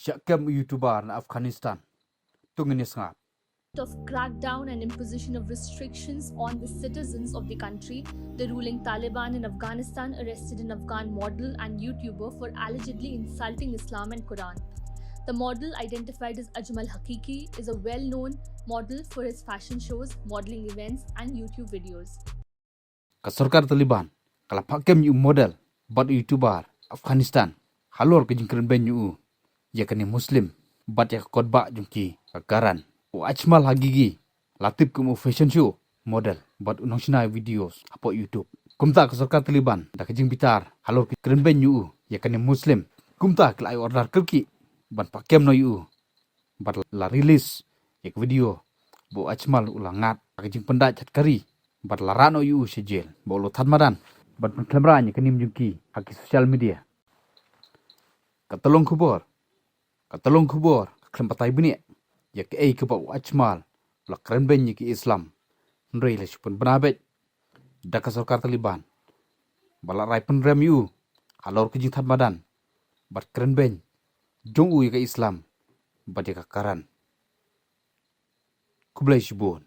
shahkem YouTuber na Afghanistan tungin ngap of crackdown and imposition of restrictions on the citizens of the country, the ruling Taliban in Afghanistan arrested an Afghan model and YouTuber for allegedly insulting Islam and Quran. The model, identified as Ajmal Haqiqi, is a well-known model for his fashion shows, modeling events, and YouTube videos. ka sarkar Taliban kala pakem yu model bat YouTuber Afghanistan halor ke jingkren ben yu ya kani muslim bat ya kodba jungki karan o Ajmal Haqiqi latip kum fashion show model bat unong sina videos apo YouTube kumta ka sarkar Taliban da ke jing bitar halor ke kren ben yu ya kani muslim kumta klai order kirki ban pakem no yu bat la release ya video bo Ajmal ulangat ke jing penda chat kari bat larano yu sejel bo lo madan bat kamera nya kenim jungki haki social media katolong kubor klempatai bini ya ke ke ba Ajmal la kren ben ki Islam ndrei le supun banabet da ka sarkar Taliban bala rai pen rem yu halor ke jing madan bat kren ben jong u ke Islam bat ya ka karan kublai shibun